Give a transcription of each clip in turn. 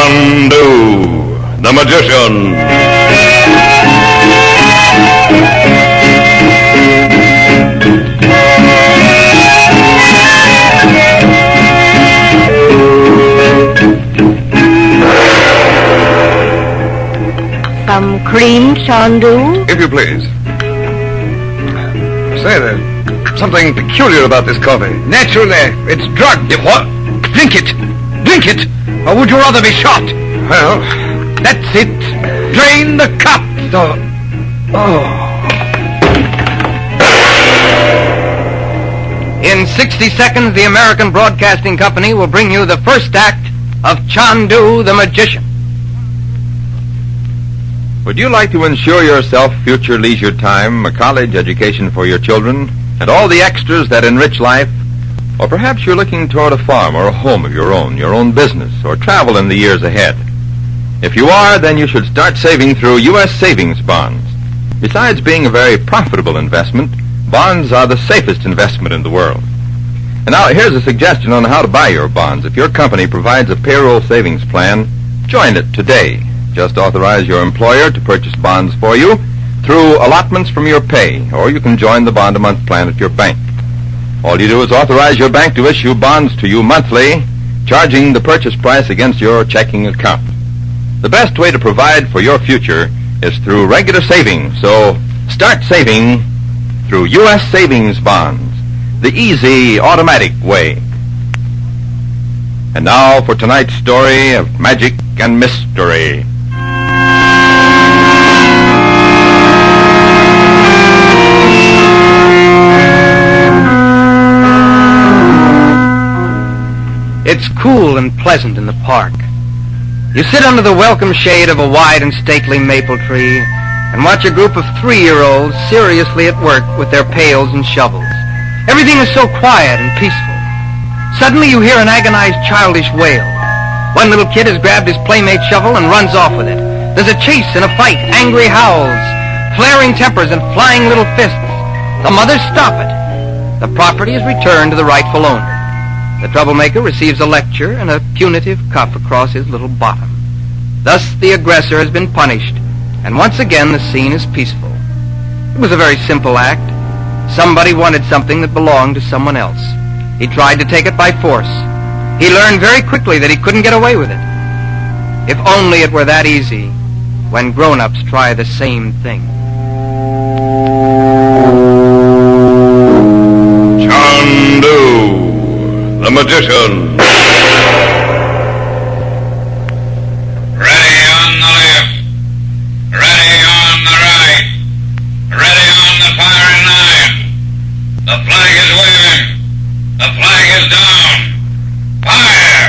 Chandu the Magician. Some cream, Chandu? If you please. Say, there's something peculiar about this coffee. Naturally, it's drugged. What? Drink it. Drink it. Or would you rather be shot? Well, that's it. Drain the cup. In 60 seconds, the American Broadcasting Company will bring you the first act of Chandu the Magician. Would you like to ensure yourself future leisure time, a college education for your children, and all the extras that enrich life? Or perhaps you're looking toward a farm or a home of your own business, or travel in the years ahead. If you are, then you should start saving through U.S. savings bonds. Besides being a very profitable investment, bonds are the safest investment in the world. And now here's a suggestion on how to buy your bonds. If your company provides a payroll savings plan, join it today. Just authorize your employer to purchase bonds for you through allotments from your pay, or you can join the bond-a-month plan at your bank. All you do is authorize your bank to issue bonds to you monthly, charging the purchase price against your checking account. The best way to provide for your future is through regular savings, so start saving through U.S. savings bonds, the easy, automatic way. And now for tonight's story of magic and mystery. It's cool and pleasant in the park. You sit under the welcome shade of a wide and stately maple tree and watch a group of 3-year-olds seriously at work with their pails and shovels. Everything is so quiet and peaceful. Suddenly you hear an agonized childish wail. One little kid has grabbed his playmate's shovel and runs off with it. There's a chase and a fight, angry howls, flaring tempers and flying little fists. The mothers stop it. The property is returned to the rightful owner. The troublemaker receives a lecture and a punitive cuff across his little bottom. Thus the aggressor has been punished, and once again the scene is peaceful. It was a very simple act. Somebody wanted something that belonged to someone else. He tried to take it by force. He learned very quickly that he couldn't get away with it. If only it were that easy when grown-ups try the same thing. Chandu the Magician. Ready on the left, ready on the right, ready on the firing line. The flag is waving, the flag is down. Fire!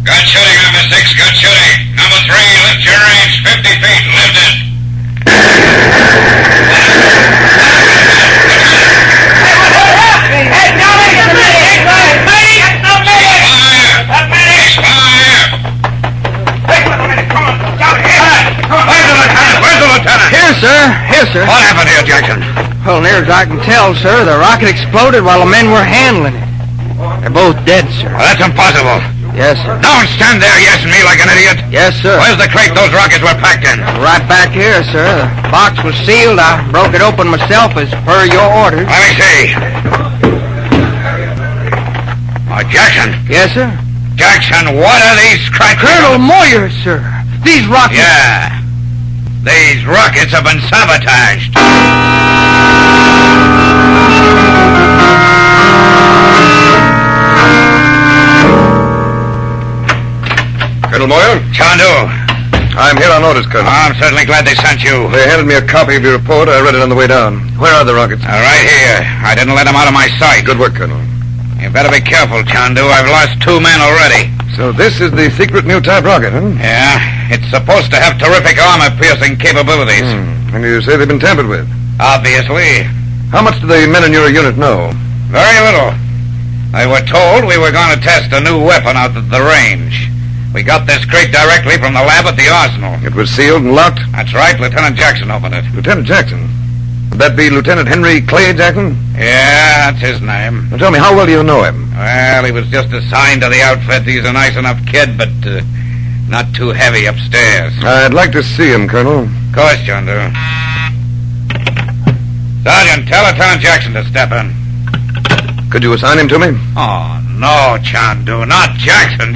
Good shooting, number 6, good shooting. Number 3, lift your range 50 feet, lift it. Here, sir. What happened here, Jackson? Well, near as I can tell, sir, the rocket exploded while the men were handling it. They're both dead, sir. Well, that's impossible. Yes, sir. Don't stand there yesing me like an idiot. Yes, sir. Where's the crate those rockets were packed in? Right back here, sir. The box was sealed. I broke it open myself as per your orders. Let me see. Jackson. Yes, sir. Jackson, what are these scratches? Colonel Moyer, sir. These rockets... Yeah. These rockets have been sabotaged. Colonel Moyer? Chandu. I'm here on orders, Colonel. I'm certainly glad they sent you. They handed me a copy of your report. I read it on the way down. Where are the rockets? Right here. I didn't let them out of my sight. Good work, Colonel. You better be careful, Chandu. I've lost 2 men already. So this is the secret new type rocket, huh? Yeah. It's supposed to have terrific armor-piercing capabilities. And you say they've been tampered with? Obviously. How much do the men in your unit know? Very little. They were told we were going to test a new weapon out at the range. We got this crate directly from the lab at the arsenal. It was sealed and locked? That's right. Lieutenant Jackson opened it. Lieutenant Jackson? Would that be Lieutenant Henry Clay, Jackson? Yeah, that's his name. Now tell me, how well do you know him? Well, he was just assigned to the outfit. He's a nice enough kid, but not too heavy upstairs. I'd like to see him, Colonel. Of course, Chandu. Sergeant, tell Lieutenant Jackson to step in. Could you assign him to me? Oh, no, Chandu, not Jackson.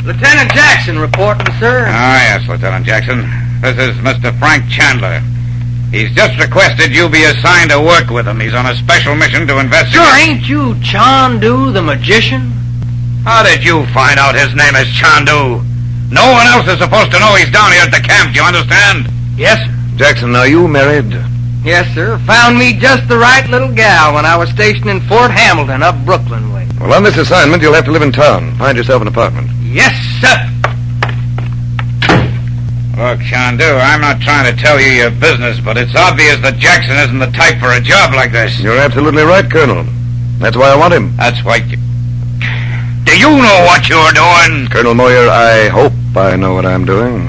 Lieutenant Jackson reporting, sir. Yes, Lieutenant Jackson. This is Mr. Frank Chandler. He's just requested you be assigned to work with him. He's on a special mission to investigate... Sure, ain't you Chandu the Magician? How did you find out his name is Chandu? No one else is supposed to know he's down here at the camp, do you understand? Yes, sir. Jackson, are you married? Yes, sir. Found me just the right little gal when I was stationed in Fort Hamilton up Brooklyn way. Well, on this assignment, you'll have to live in town. Find yourself an apartment. Yes, sir. Look, Chandu, I'm not trying to tell you your business, but it's obvious that Jackson isn't the type for a job like this. You're absolutely right, Colonel. That's why I want him. That's why... Do you know what you're doing? Colonel Moyer, I hope I know what I'm doing.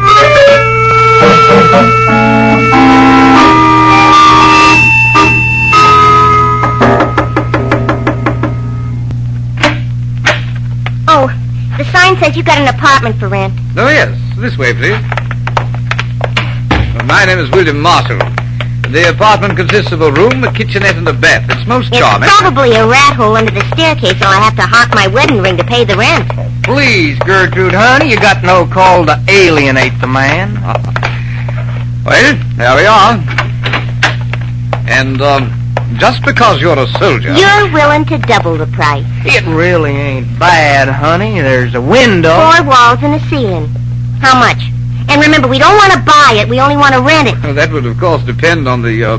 Oh, the sign says you got an apartment for rent. Oh, yes. This way, please. My name is William Marshall. The apartment consists of a room, a kitchenette, and a bath. It's most charming. It's probably a rat hole under the staircase, or I have to hawk my wedding ring to pay the rent. Please, Gertrude, honey, you got no call to alienate the man. Well, there we are. And, just because you're a soldier... You're willing to double the price. It really ain't bad, honey. There's a window. 4 walls and a ceiling. How much? And remember, we don't want to buy it. We only want to rent it. Well, that would, of course, depend on the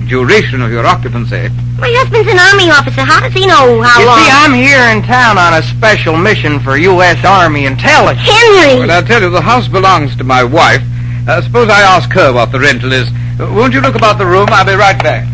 duration of your occupancy. My husband's an Army officer. How does he know how long? You see, I'm here in town on a special mission for U.S. Army intelligence. Henry! Well, I'll tell you, the house belongs to my wife. Suppose I ask her what the rental is. Won't you look about the room? I'll be right back.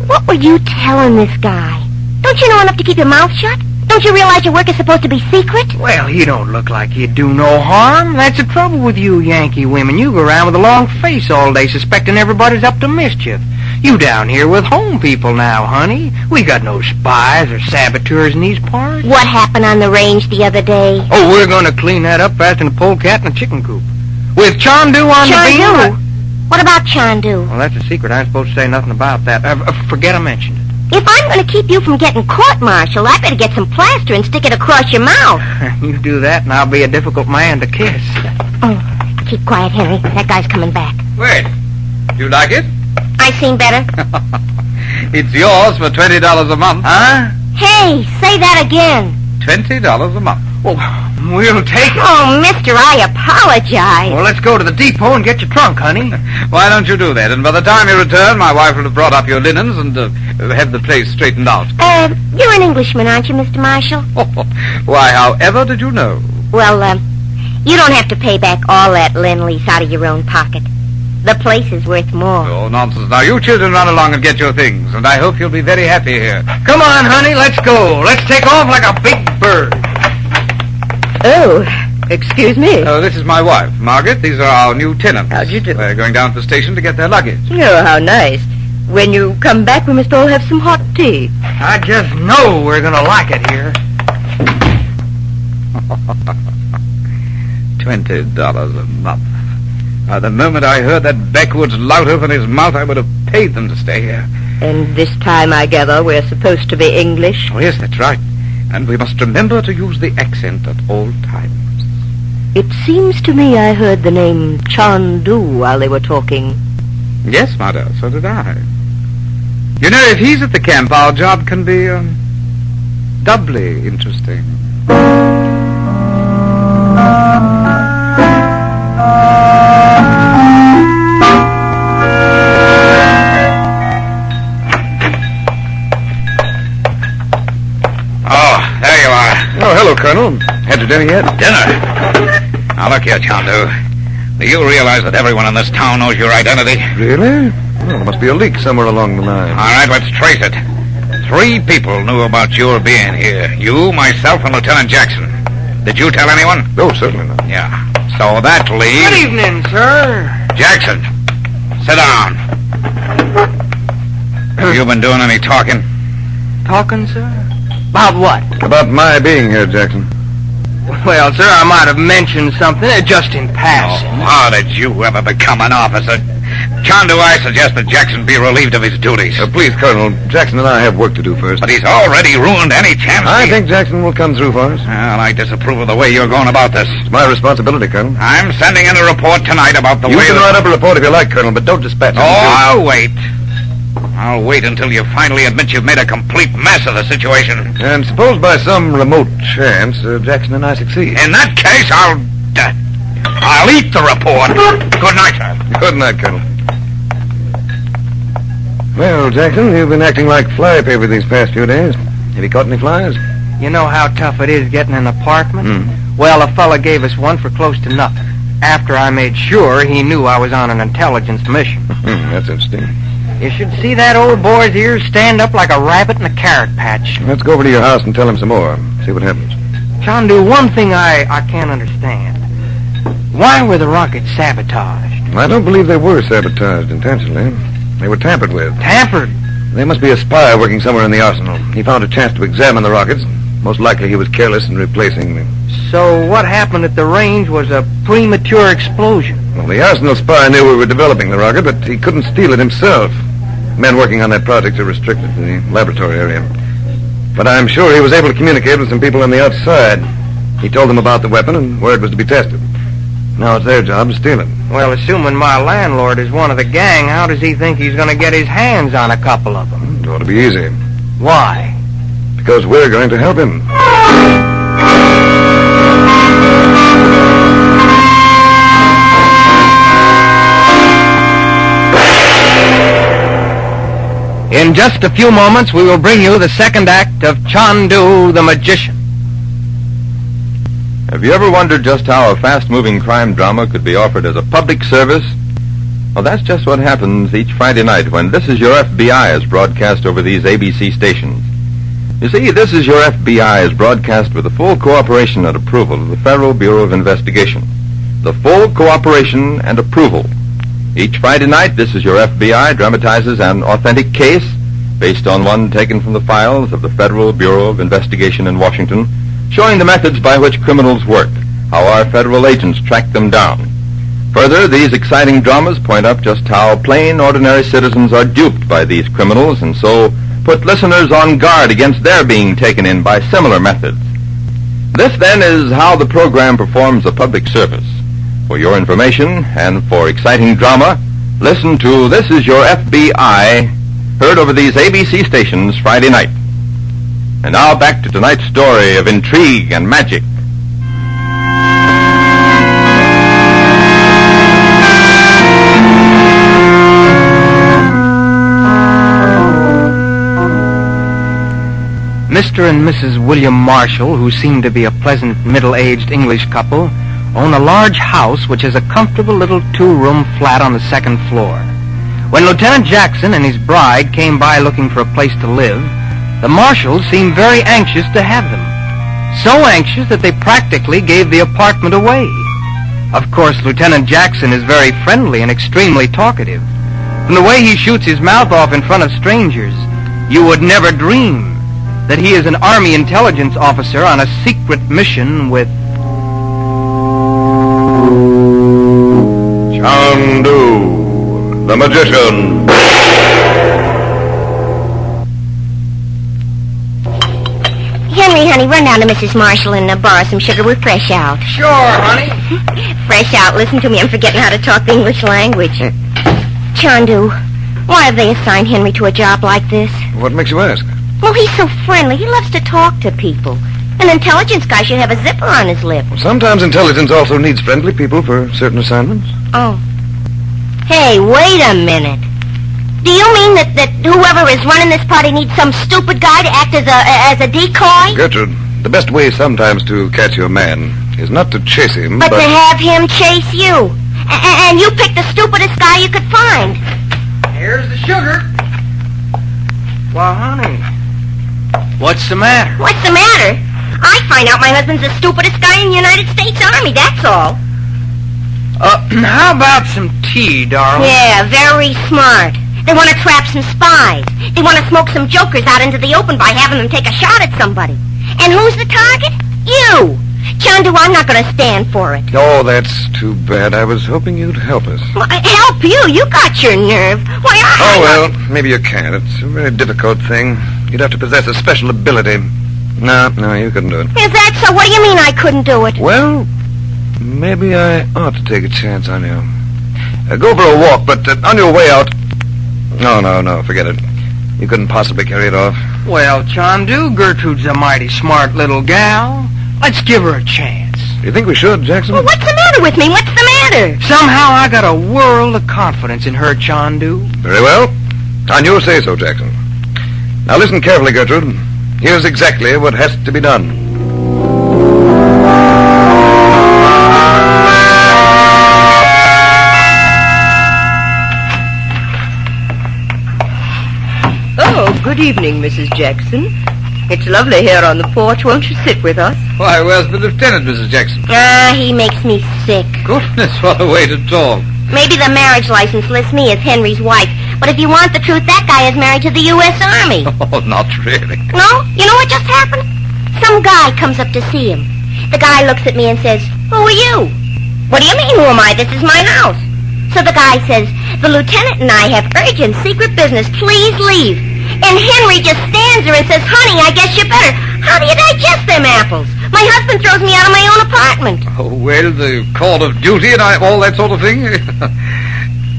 What were you telling this guy? Don't you know enough to keep your mouth shut? Don't you realize your work is supposed to be secret? Well, you don't look like you do no harm. That's the trouble with you Yankee women. You go around with a long face all day suspecting everybody's up to mischief. You down here with home people now, honey. We got no spies or saboteurs in these parts. What happened on the range the other day? Oh, we're going to clean that up faster than a polecat in a chicken coop. With Chandu on the beam. Chandu? What about Chandu? Well, that's a secret. I ain't supposed to say nothing about that. Forget I mentioned it. If I'm going to keep you from getting court-martialed, I better get some plaster and stick it across your mouth. You do that, and I'll be a difficult man to kiss. Oh, keep quiet, Henry. That guy's coming back. Wait. You like it? I seen better. It's yours for $20 a month. Huh? Hey, say that again. $20 a month. Well, we'll take it. Oh, mister, I apologize. Well, let's go to the depot and get your trunk, honey. Why don't you do that? And by the time you return, my wife will have brought up your linens and have the place straightened out. You're an Englishman, aren't you, Mr. Marshall? Why, however did you know? Well, you don't have to pay back all that lend-lease out of your own pocket. The place is worth more. Oh, nonsense. Now, you children run along and get your things, and I hope you'll be very happy here. Come on, honey, let's go. Let's take off like a big bird. Oh, excuse me. Oh, this is my wife, Margaret. These are our new tenants. How'd you do? They're going down to the station to get their luggage. Oh, how nice. When you come back, we must all have some hot tea. I just know we're going to like it here. $20 a month. The moment I heard that backwoods lout open his mouth, I would have paid them to stay here. And this time, I gather, we're supposed to be English? Oh, yes, that's right. And we must remember to use the accent at all times. It seems to me I heard the name Chandu while they were talking. Yes, Mother, so did I. You know, if he's at the camp, our job can be, doubly interesting. Oh, hello, Colonel. Had your dinner yet? Dinner? Now, look here, Chandu. Do you realize that everyone in this town knows your identity? Really? Well, there must be a leak somewhere along the line. All right, let's trace it. 3 people knew about your being here. You, myself, and Lieutenant Jackson. Did you tell anyone? Oh, certainly not. Yeah. So that leaves... Good evening, sir. Jackson, Sit down. Have you been doing any talking? Talking, sir? About what? About my being here, Jackson. Well, sir, I might have mentioned something, just in passing. Oh, how did you ever become an officer? Chandu, I suggest that Jackson be relieved of his duties. Please, Colonel, Jackson and I have work to do first. But he's already ruined any chance. I think Jackson will come through for us. Well, I disapprove of the way you're going about this. It's my responsibility, Colonel. I'm sending in a report tonight about the You way... can write up a report if you like, Colonel, but don't dispatch it. Oh, I'll wait. I'll wait until you finally admit you've made a complete mess of the situation. And suppose by some remote chance Jackson and I succeed. In that case, I'll eat the report. Good night, sir. Good night, Colonel. Well, Jackson, you've been acting like flypaper these past few days. Have you caught any flies? You know how tough it is getting an apartment? Well, a fella gave us one for close to nothing, after I made sure he knew I was on an intelligence mission. That's interesting. You should see that old boy's ears stand up like a rabbit in a carrot patch. Let's go over to your house and tell him some more. See what happens. Chandu, one thing I can't understand. Why were the rockets sabotaged? I don't believe they were sabotaged intentionally. They were tampered with. Tampered? There must be a spy working somewhere in the arsenal. He found a chance to examine the rockets. Most likely he was careless in replacing them. So what happened at the range was a premature explosion? Well, the arsenal spy knew we were developing the rocket, but he couldn't steal it himself. Men working on that project are restricted to the laboratory area. But I'm sure he was able to communicate with some people on the outside. He told them about the weapon and where it was to be tested. Now it's their job to steal it. Well, assuming my landlord is one of the gang, how does he think he's going to get his hands on a couple of them? It ought to be easy. Why? Because we're going to help him. In just a few moments, we will bring you the second act of Chandu the Magician. Have you ever wondered just how a fast-moving crime drama could be offered as a public service? Well, that's just what happens each Friday night when This Is Your FBI is broadcast over these ABC stations. You see, This Is Your FBI is broadcast with the full cooperation and approval of the Federal Bureau of Investigation. The full cooperation and approval. Each Friday night, This Is Your FBI dramatizes an authentic case based on one taken from the files of the Federal Bureau of Investigation in Washington, showing the methods by which criminals work, how our federal agents track them down. Further, these exciting dramas point up just how plain, ordinary citizens are duped by these criminals, and so put listeners on guard against their being taken in by similar methods. This, then, is how the program performs a public service. For your information and for exciting drama, listen to This Is Your FBI, heard over these ABC stations Friday night. And now back to tonight's story of intrigue and magic. Mr. and Mrs. William Marshall, who seem to be a pleasant middle-aged English couple, own a large house which is a comfortable little two-room flat on the second floor. When Lieutenant Jackson and his bride came by looking for a place to live, the Marshalls seemed very anxious to have them. So anxious that they practically gave the apartment away. Of course, Lieutenant Jackson is very friendly and extremely talkative. From the way he shoots his mouth off in front of strangers, you would never dream that he is an Army intelligence officer on a secret mission with... Chandu the Magician. Henry, honey, run down to Mrs. Marshall and borrow some sugar. We're fresh out. Sure, honey. Fresh out. Listen to me. I'm forgetting how to talk the English language. Chandu, why have they assigned Henry to a job like this? What makes you ask? Well, he's so friendly. He loves to talk to people. An intelligence guy should have a zipper on his lip. Sometimes intelligence also needs friendly people for certain assignments. Oh. Hey, wait a minute. Do you mean that whoever is running this party needs some stupid guy to act as a decoy? Gertrude, the best way sometimes to catch your man is not to chase him, but to have him chase you. And you picked the stupidest guy you could find. Here's the sugar. Well, honey, what's the matter? What's the matter? I find out my husband's the stupidest guy in the United States Army, that's all. How about some tea, darling. Yeah, very smart. They want to trap some spies. They want to smoke some jokers out into the open by having them take a shot at somebody. And who's the target? You. Chandu, I'm not going to stand for it. Oh, that's too bad. I was hoping you'd help us. Well, help you? You got your nerve. Why, Oh, well, maybe you can. It's a very difficult thing. You'd have to possess a special ability. No, you couldn't do it. Is that so? What do you mean I couldn't do it? Well, maybe I ought to take a chance on you. Go for a walk, but on your way out... No, forget it. You couldn't possibly carry it off. Well, Chandu, Gertrude's a mighty smart little gal. Let's give her a chance. You think we should, Jackson? Well, what's the matter with me? What's the matter? Somehow I got a world of confidence in her, Chandu. Very well. On your say-so, Jackson. Now listen carefully, Gertrude. Here's exactly what has to be done. Oh, good evening, Mrs. Jackson. It's lovely here on the porch. Won't you sit with us? Why, where's the lieutenant, Mrs. Jackson? He makes me sick. Goodness, what a way to talk. Maybe the marriage license lists me as Henry's wife, but if you want the truth, that guy is married to the U.S. Army. Oh, not really. No? You know what just happened? Some guy comes up to see him. The guy looks at me and says, "Who are you?" "What do you mean, who am I? This is my house." So the guy says, "The lieutenant and I have urgent secret business. Please leave." And Henry just stands there and says, "Honey, I guess you better." How do you digest them apples? My husband throws me out of my own apartment. Oh, well, the call of duty and all that sort of thing.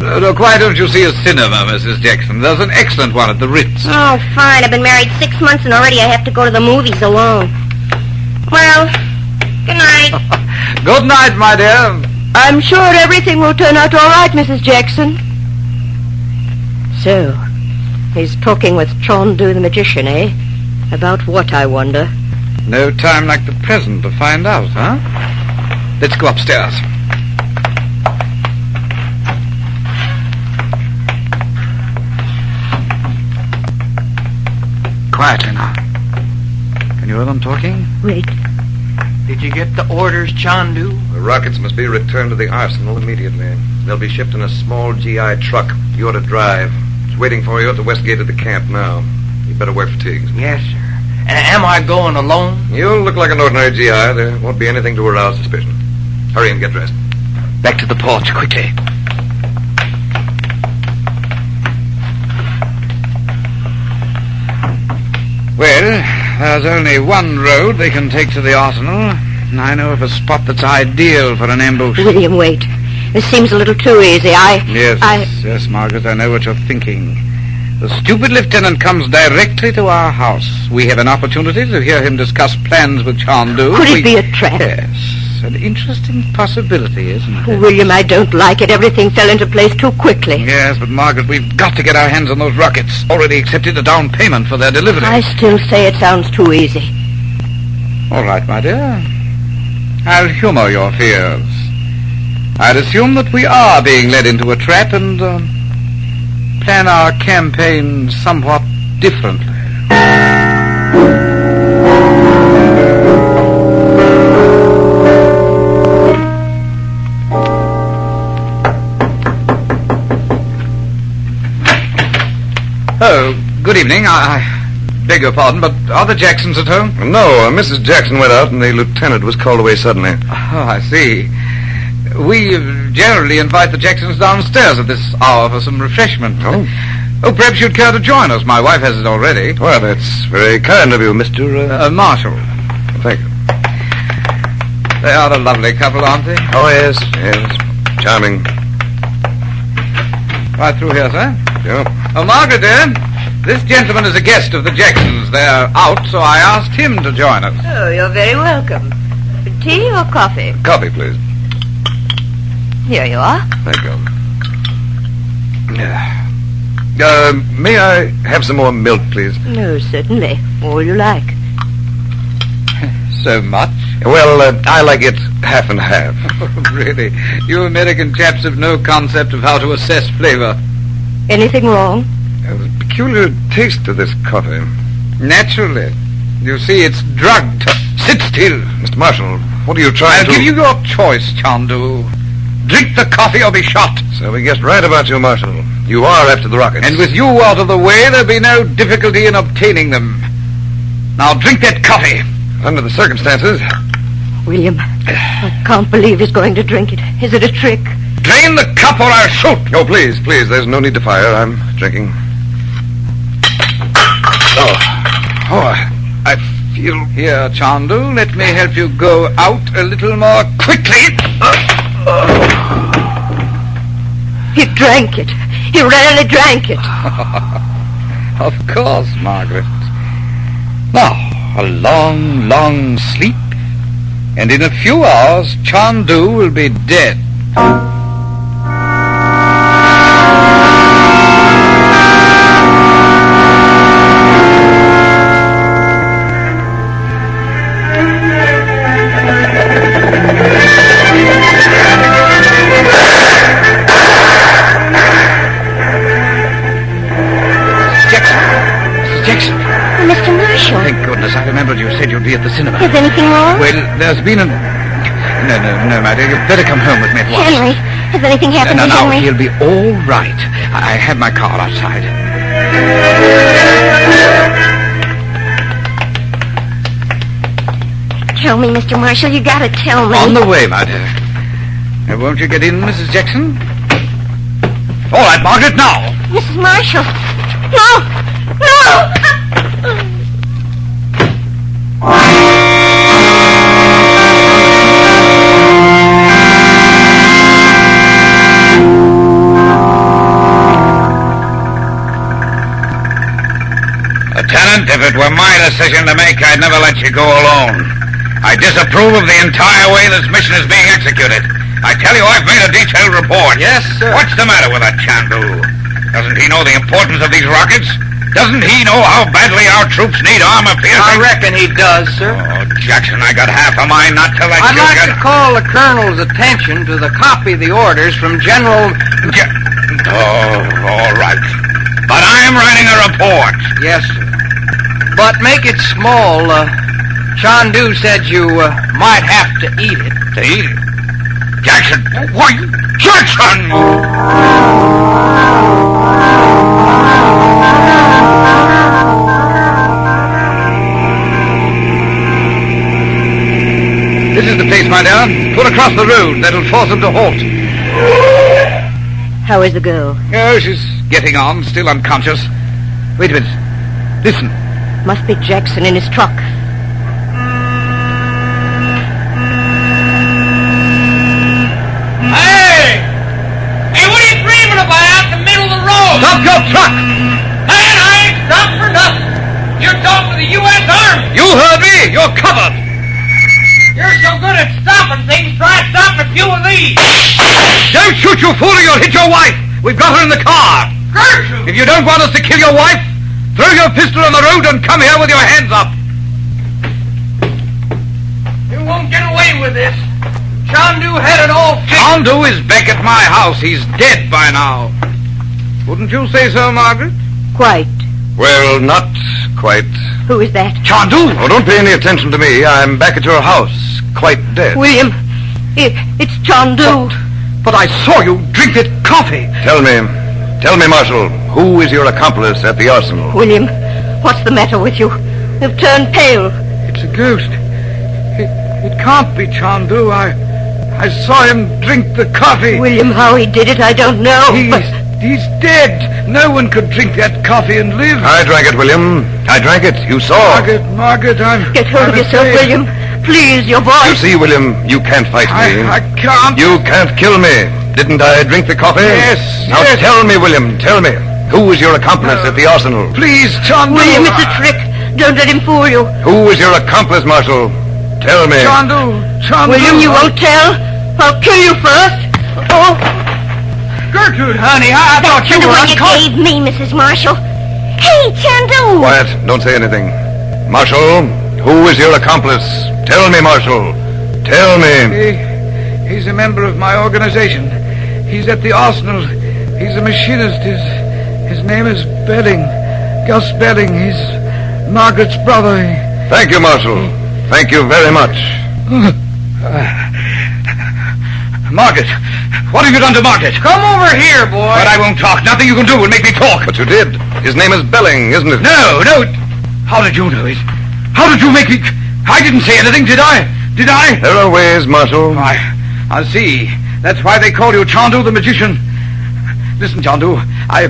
Look, why don't you see a cinema, Mrs. Jackson? There's an excellent one at the Ritz. Oh, fine. I've been married 6 months and already I have to go to the movies alone. Well, good night. Good night, my dear. I'm sure everything will turn out all right, Mrs. Jackson. So, he's talking with Chandu the Magician, eh? About what, I wonder? No time like the present to find out, huh? Let's go upstairs. Quietly now. Can you hear them talking? Wait. Did you get the orders, Chandu? The rockets must be returned to the arsenal immediately. They'll be shipped in a small GI truck. You ought to drive. It's waiting for you at the west gate of the camp now. You better wear fatigues. Yes, sir. And am I going alone? You'll look like an ordinary GI. There won't be anything to arouse suspicion. Hurry and get dressed. Back to the porch, quickly. Well, there's only one road they can take to the arsenal. I know of a spot that's ideal for an ambush. William, wait. This seems a little too easy. Yes, Margaret, I know what you're thinking. The stupid lieutenant comes directly to our house. We have an opportunity to hear him discuss plans with Chandu. Could it be a trap? Yes, an interesting possibility, isn't it? William, I don't like it. Everything fell into place too quickly. Yes, but Margaret, we've got to get our hands on those rockets. Already accepted a down payment for their delivery. I still say it sounds too easy. All right, my dear. I'll humor your fears. I'd assume that we are being led into a trap and plan our campaign somewhat differently. Oh, good evening. I beg your pardon, but are the Jacksons at home? No, Mrs. Jackson went out and the lieutenant was called away suddenly. Oh, I see. We generally invite the Jacksons downstairs at this hour for some refreshment. Oh, perhaps you'd care to join us. My wife has it already. Well, that's very kind of you, Mr. Marshall. Thank you. They are a lovely couple, aren't they? Oh, yes. Charming. Right through here, sir. Yeah. Oh, Margaret, dear, this gentleman is a guest of the Jacksons. They're out, so I asked him to join us. Oh, you're very welcome. Tea or coffee? Coffee, please. Here you are. Thank you. May I have some more milk, please? No, certainly. All you like. So much? Well, I like it half and half. Oh, really? You American chaps have no concept of how to assess flavor. Anything wrong? There's a peculiar taste to this coffee. Naturally. You see, it's drugged. Sit still. Mr. Marshall, what are you trying I'll to... give you your choice, Chandu. Drink the coffee or be shot. So we guessed right about you, Marshal. You are after the rockets. And with you out of the way, there'll be no difficulty in obtaining them. Now drink that coffee. Under the circumstances... William, I can't believe he's going to drink it. Is it a trick? Drain the cup or I'll shoot. Oh, please, there's no need to fire. I'm drinking. I feel... Here, Chandu, let me help you go out a little more quickly. He drank it. He really drank it. Of course, Margaret. Now, a long, long sleep, and in a few hours, Chandu will be dead. I remembered you said you'd be at the cinema. Is anything wrong? Well, there's been a... No, my dear. You'd better come home with me at once. Henry, has anything happened to Henry? He'll be all right. I have my car outside. Tell me, Mr. Marshall. You gotta tell me. On the way, my dear. Now, won't you get in, Mrs. Jackson? All right, Margaret, now. Mrs. Marshall. No! Lieutenant, if it were my decision to make, I'd never let you go alone. I disapprove of the entire way this mission is being executed. I tell you, I've made a detailed report. Yes, sir. What's the matter with that Chandu? Doesn't he know the importance of these rockets? Doesn't he know how badly our troops need armor piercing? I reckon he does, sir. Oh, Jackson, I got half a mind not to let I'd you like get... to call the Colonel's attention to the copy of the orders from General... Oh, all right. But I'm writing a report. Yes, sir. But make it small. Chandu said you might have to eat it. To eat it? Jackson! Why, Jackson! This is the place, my dear. Pull across the road. That'll force them to halt. How is the girl? Oh, she's getting on, still unconscious. Wait a minute. Listen. Must be Jackson in his truck. Hey! Hey, what are you dreaming about out in the middle of the road? Stop your truck! Man, I ain't stopped for nothing. You're talking to the U.S. Army. You heard me! You're covered! You're so good at stopping things, try stopping a few of these. Don't shoot, you fool, or you'll hit your wife! We've got her in the car! Gertrude! If you don't want us to kill your wife, throw your pistol on the road and come here with your hands up! You won't get away with this. Chandu had it all fixed. Chandu is back at my house. He's dead by now. Wouldn't you say so, Margaret? Quite. Well, not quite. Who is that? Chandu! Oh, don't pay any attention to me. I'm back at your house, quite dead. William, it's Chandu. But I saw you drink that coffee. Tell me, Marshal, who is your accomplice at the arsenal? William, what's the matter with you? You've turned pale. It's a ghost. It can't be Chandu. I saw him drink the coffee. William, how he did it, I don't know. He's dead. No one could drink that coffee and live. I drank it, William. I drank it. You saw. Margaret, Get hold of yourself, William. Please, your voice. You see, William, you can't fight me. I can't. You can't kill me. Didn't I drink the coffee? Yes. Now tell me, William, tell me. Who is your accomplice at the arsenal? Please, Chandu. William, it's a trick. Don't let him fool you. Who is your accomplice, Marshal? Tell me. Chandu. William, you won't tell? I'll kill you first. Oh. Gertrude, honey, I thought you That's the were one you unconscious. gave me, Mrs. Marshall. Hey, Chandu! Quiet. Don't say anything. Marshal, who is your accomplice? Tell me, Marshal. Tell me. He's a member of my organization. He's at the arsenal. He's a machinist. His name is Belling. Gus Belling. He's Margaret's brother. Thank you, Marshal. Thank you very much. Margaret. What have you done to Margaret? Come over here, boy. But I won't talk. Nothing you can do will make me talk. But you did. His name is Belling, isn't it? No. How did you know it? How did you make me... I didn't say anything, did I? Did I? There are ways, Marshal. I see. That's why they call you Chandu the Magician. Listen, Chandu, I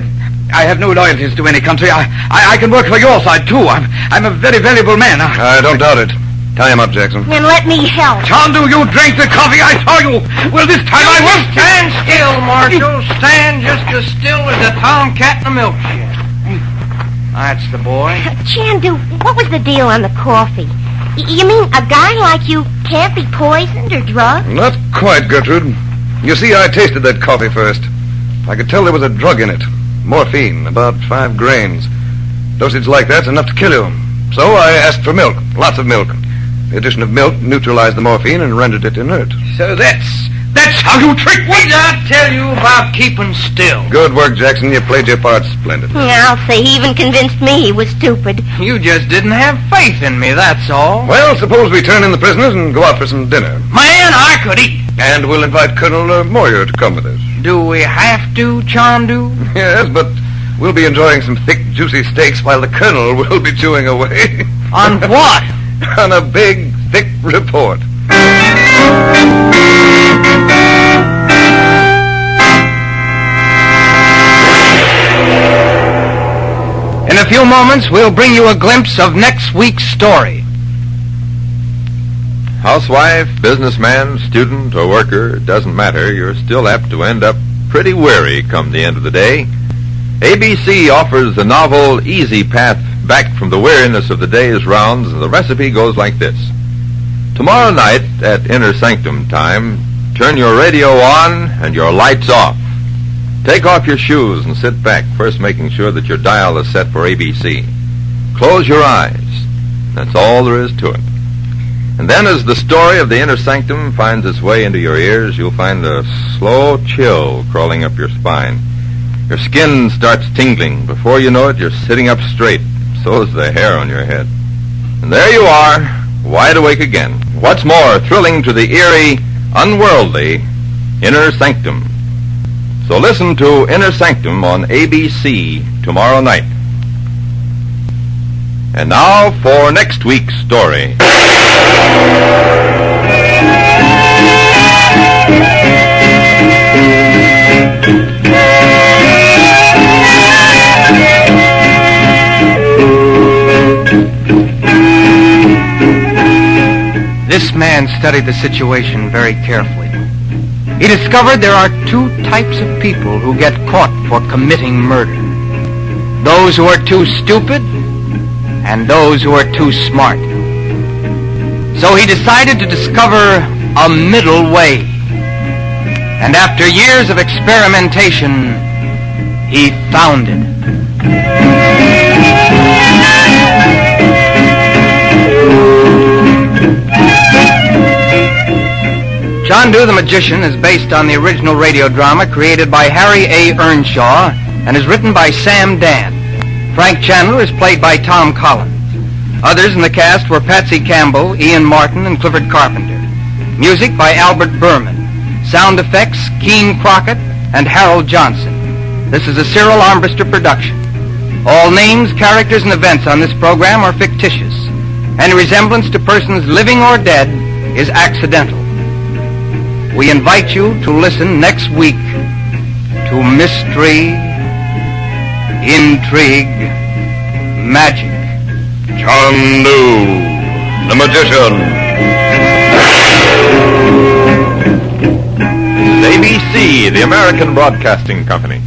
have no loyalties to any country. I can work for your side, too. I'm a very valuable man. I don't doubt it. Tie him up, Jackson. Then let me help. Chandu, you drank the coffee. I saw you. Well, this time I won't... Stand still, Marshal. Stand just as still as a tomcat in a milk shed. That's the boy. Chandu, what was the deal on the coffee? You mean a guy like you can't be poisoned or drugged? Not quite, Gertrude. You see, I tasted that coffee first. I could tell there was a drug in it. Morphine, about 5 grains. Dosage like that's enough to kill you. So I asked for milk, lots of milk. The addition of milk neutralized the morphine and rendered it inert. So that's how you trick What did I tell you about keeping still? Good work, Jackson. You played your part splendidly. I'll say he even convinced me he was stupid. You just didn't have faith in me, that's all. Well, suppose we turn in the prisoners and go out for some dinner. Man, I could eat. And we'll invite Colonel Moyer to come with us. Do we have to, Chandu? Yes, but we'll be enjoying some thick, juicy steaks while the Colonel will be chewing away. On what? On a big, thick report. In a few moments, we'll bring you a glimpse of next week's story. Housewife, businessman, student, or worker, it doesn't matter. You're still apt to end up pretty weary come the end of the day. ABC offers the novel Easy Path back from the weariness of the day's rounds, and the recipe goes like this. Tomorrow night at Inner Sanctum time, turn your radio on and your lights off. Take off your shoes and sit back, first making sure that your dial is set for ABC. Close your eyes. That's all there is to it. And then as the story of the Inner Sanctum finds its way into your ears, you'll find a slow chill crawling up your spine. Your skin starts tingling. Before you know it, you're sitting up straight. So is the hair on your head. And there you are, wide awake again. What's more, thrilling to the eerie, unworldly Inner Sanctum. So listen to Inner Sanctum on ABC tomorrow night. And now for next week's story. This man studied the situation very carefully. He discovered there are 2 types of people who get caught for committing murder. Those who are too stupid and those who are too smart. So he decided to discover a middle way. And after years of experimentation, he found it. Chandu the Magician is based on the original radio drama created by Harry A. Earnshaw and is written by Sam Dan. Frank Chandler is played by Tom Collins. Others in the cast were Patsy Campbell, Ian Martin, and Clifford Carpenter. Music by Albert Berman. Sound effects, Keene Crockett and Harold Johnson. This is a Cyril Armbruster production. All names, characters, and events on this program are fictitious. Any resemblance to persons living or dead is accidental. We invite you to listen next week to mystery, intrigue, magic. Chandu the Magician. ABC, the American Broadcasting Company.